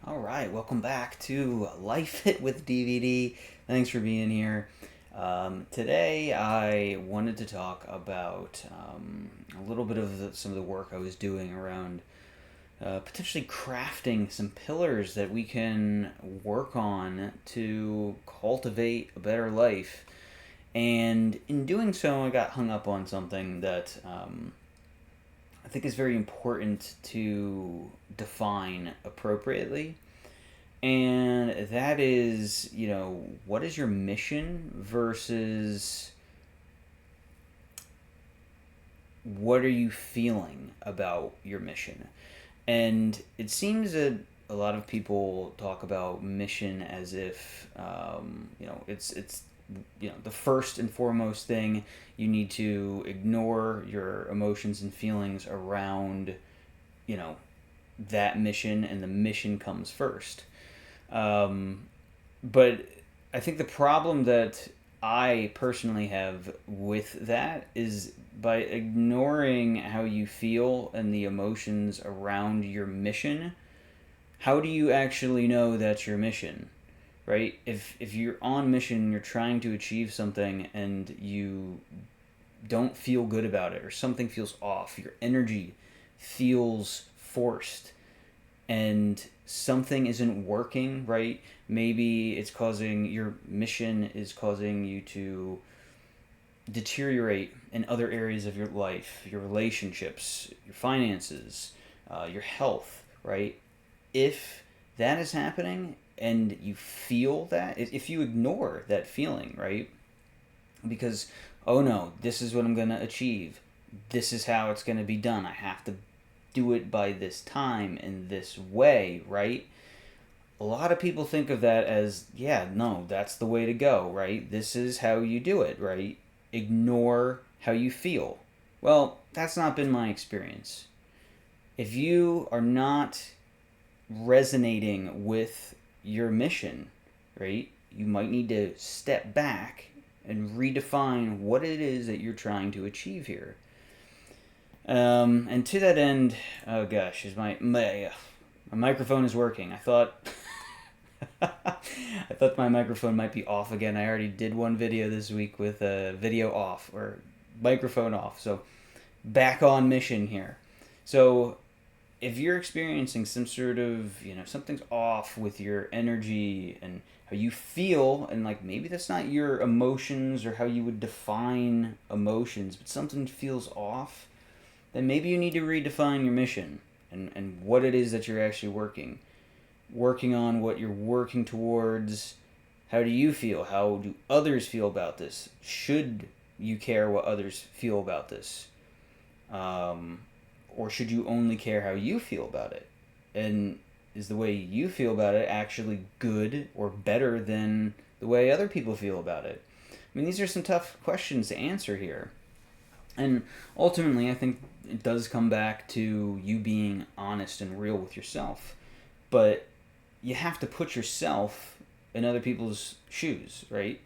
All right, welcome back to Life Fit with DVD. Thanks for being here. Today, I wanted to talk about a little bit of some of the work I was doing around potentially crafting some pillars that we can work on to cultivate a better life. And in doing so, I got hung up on something that I think is very important to define appropriately. And that is, what is your mission versus what are you feeling about your mission? And it seems that a lot of people talk about mission as if, it's the first and foremost thing. You need to ignore your emotions and feelings around, you know, that mission, and the mission comes first. Um, but I think the problem that I personally have with that is by ignoring how you feel and the emotions around your mission, how do you actually know that's your mission? Right? If you're on mission, you're trying to achieve something and you don't feel good about it or something feels off, your energy feels forced and something isn't working right, maybe it's causing your mission is causing you to deteriorate in other areas of your life, your relationships, your finances, your health, right? If that is happening and you feel that, if you ignore that feeling, right? Because, oh no, this is what I'm going to achieve. This is how it's going to be done. I have to do it by this time in this way, right? A lot of people think of that as, yeah, no, that's the way to go, right? This is how you do it, right? Ignore how you feel. Well, that's not been my experience. If you are not resonating with your mission, right, you might need to step back and redefine what it is that you're trying to achieve here. And to that end, oh gosh, is my microphone is working. I thought I thought my microphone might be off again. I already did one video this week with a video off or microphone off. So back on mission here. So if you're experiencing some sort of, something's off with your energy and how you feel, and like maybe that's not your emotions or how you would define emotions, but something feels off, then maybe you need to redefine your mission and what it is that you're actually working on, what you're working towards. How do you feel? How do others feel about this? Should you care what others feel about this? Um, or should you only care how you feel about it? And is the way you feel about it actually good or better than the way other people feel about it? I mean, these are some tough questions to answer here. And ultimately, I think it does come back to you being honest and real with yourself. But you have to put yourself in other people's shoes, right?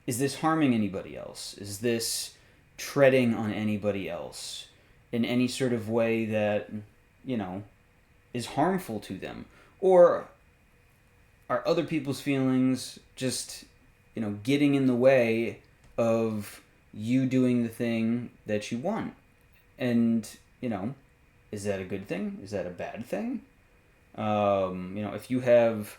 Is this harming anybody else? Is this treading on anybody else in any sort of way that, you know, is harmful to them? Or are other people's feelings just, getting in the way of you doing the thing that you want? And, is that a good thing? Is that a bad thing? If you have,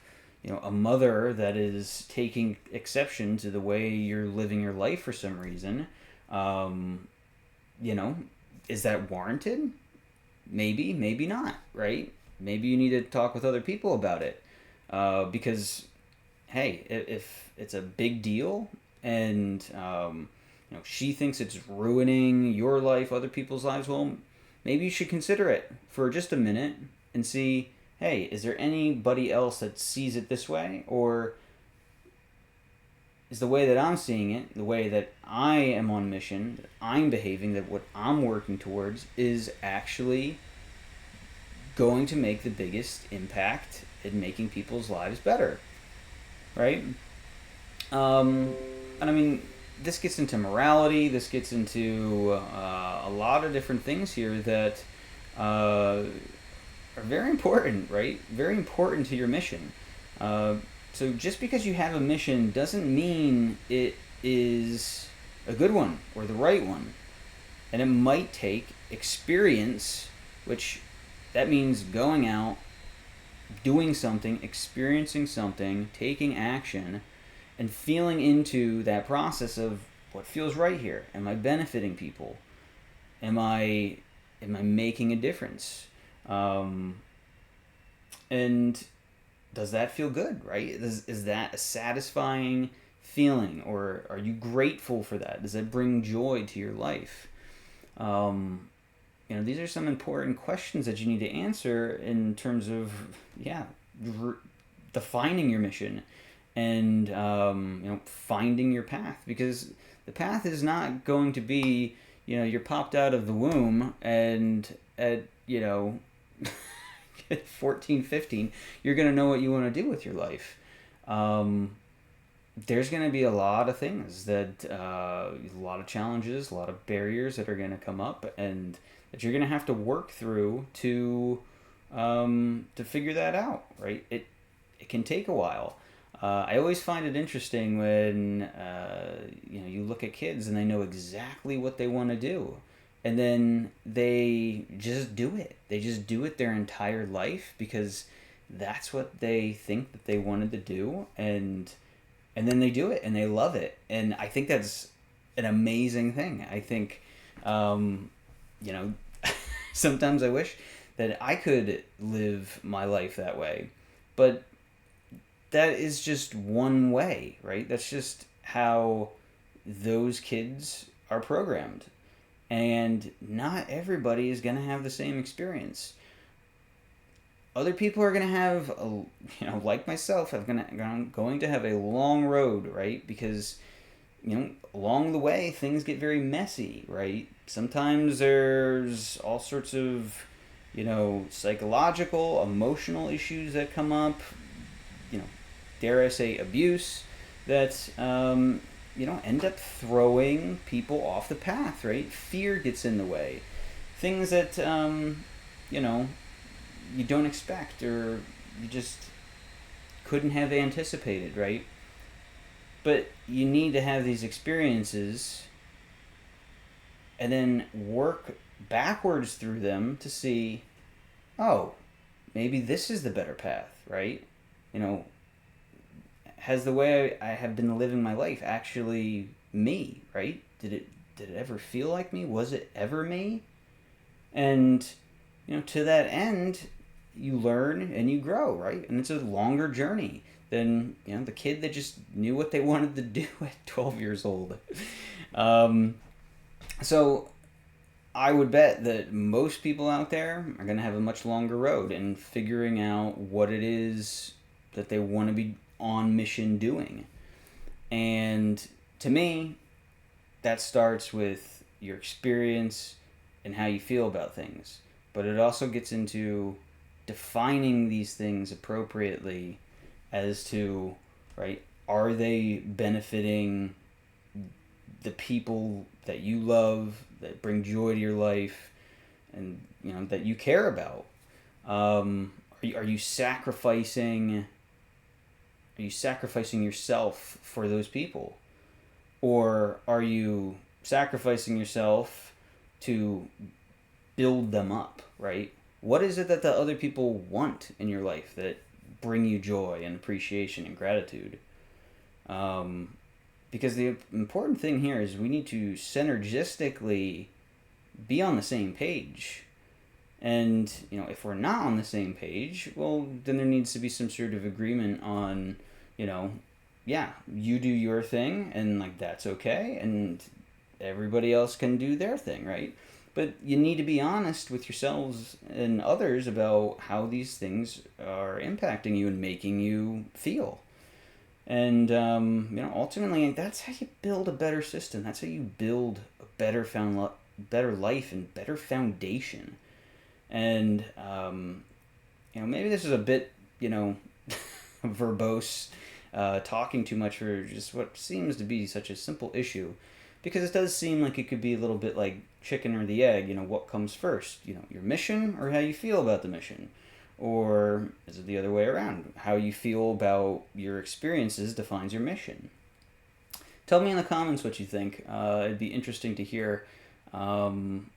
a mother that is taking exception to the way you're living your life for some reason, um, you know, is that warranted? Maybe, maybe not, right? Maybe you need to talk with other people about it. Because, hey, if it's a big deal and, she thinks it's ruining your life, other people's lives, well, maybe you should consider it for just a minute and see, hey, is there anybody else that sees it this way? Or is the way that I'm seeing it, the way that I am on mission, that I'm behaving, that what I'm working towards is actually going to make the biggest impact in making people's lives better, right? And I mean, this gets into morality. This gets into a lot of different things here that uh, are very important, right? Very important to your mission. Uh, so just because you have a mission doesn't mean it is a good one or the right one. And it might take experience, which that means going out, doing something, experiencing something, taking action, and feeling into that process of what feels right here. Am I benefiting people? Am I making a difference? Um, and does that feel good, right? Is that a satisfying feeling, or are you grateful for that? Does that bring joy to your life? Um, these are some important questions that you need to answer in terms of, yeah, r- defining your mission and, finding your path. Because the path is not going to be, you're popped out of the womb and at, 14, 15, you're going to know what you want to do with your life. Um, there's going to be a lot of things that, a lot of challenges, a lot of barriers that are going to come up, and that you're going to have to work through to figure that out, right? It can take a while. I always find it interesting when you look at kids and they know exactly what they want to do, and then they just do it. They just do it their entire life because that's what they think that they wanted to do, and then they do it and they love it, and I think that's an amazing thing. I think, you know, sometimes I wish that I could live my life that way, but that is just one way, right? That's just how those kids are programmed, and not everybody is going to have the same experience. Other people are going to have like myself, I'm going to have a long road, right? Because along the way things get very messy, right? Sometimes there's all sorts of psychological, emotional issues that come up, you know dare I say abuse, that end up throwing people off the path, right? Fear gets in the way, things that you know you don't expect, or you just couldn't have anticipated, right? But you need to have these experiences and then work backwards through them to see, oh, maybe this is the better path, right? You know, has the way I have been living my life actually me, right? Did it ever feel like me? Was it ever me? And to that end, you learn and you grow, right? And it's a longer journey than the kid that just knew what they wanted to do at 12 years old. Um, so I would bet that most people out there are going to have a much longer road in figuring out what it is that they want to be on mission doing. And to me, that starts with your experience and how you feel about things. But it also gets into defining these things appropriately as to, right, are they benefiting the people that you love, that bring joy to your life, and that you care about? Are you sacrificing? Are you sacrificing yourself for those people, or are you sacrificing yourself to build them up? Right? What is it that the other people want in your life that bring you joy and appreciation and gratitude? Because the important thing here is we need to synergistically be on the same page. And, if we're not on the same page, well, then there needs to be some sort of agreement on, yeah, you do your thing, and, that's okay, and everybody else can do their thing, right? But you need to be honest with yourselves and others about how these things are impacting you and making you feel. And ultimately, that's how you build a better system. That's how you build a better life and better foundation. And maybe this is a bit verbose, talking too much for just what seems to be such a simple issue, because it does seem like it could be a little bit like chicken or the egg. What comes first? Your mission or how you feel about the mission. Or is it the other way around? How you feel about your experiences defines your mission. Tell me in the comments what you think. It'd be interesting to hear. Um,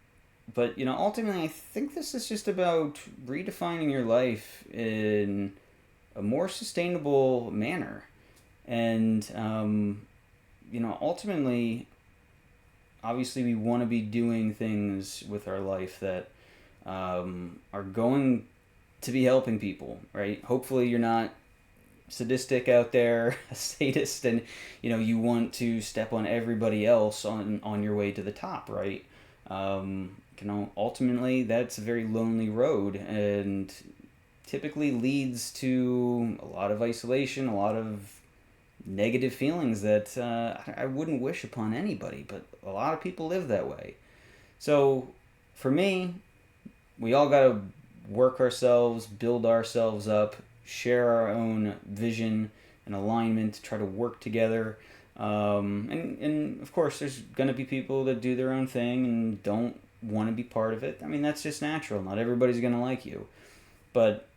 but ultimately, I think this is just about redefining your life in a more sustainable manner. And ultimately, obviously, we want to be doing things with our life that are going to be helping people, right? Hopefully, you're not sadistic out there, a sadist, and you want to step on everybody else on your way to the top, right? Ultimately, that's a very lonely road, and typically leads to a lot of isolation, a lot of negative feelings that I wouldn't wish upon anybody, but a lot of people live that way. So, for me, we all got to work ourselves, build ourselves up, share our own vision and alignment, try to work together. And of course, there's going to be people that do their own thing and don't want to be part of it. I mean, that's just natural. Not everybody's going to like you. But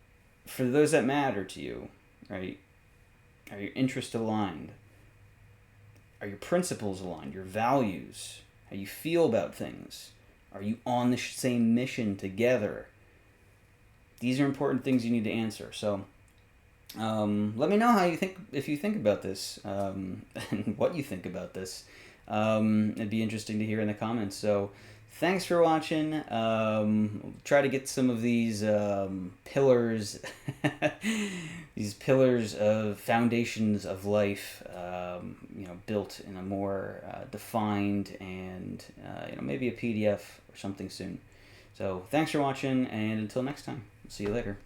for those that matter to you, right, are your interests aligned? Are your principles aligned? Your values? How you feel about things? Are you on the same mission together? These are important things you need to answer. So let me know how you think, if you think about this, and what you think about this. It'd be interesting to hear in the comments. So thanks for watching. Try to get some of these pillars, these pillars of foundations of life, built in a more defined and maybe a PDF or something soon. So thanks for watching, and until next time, see you later.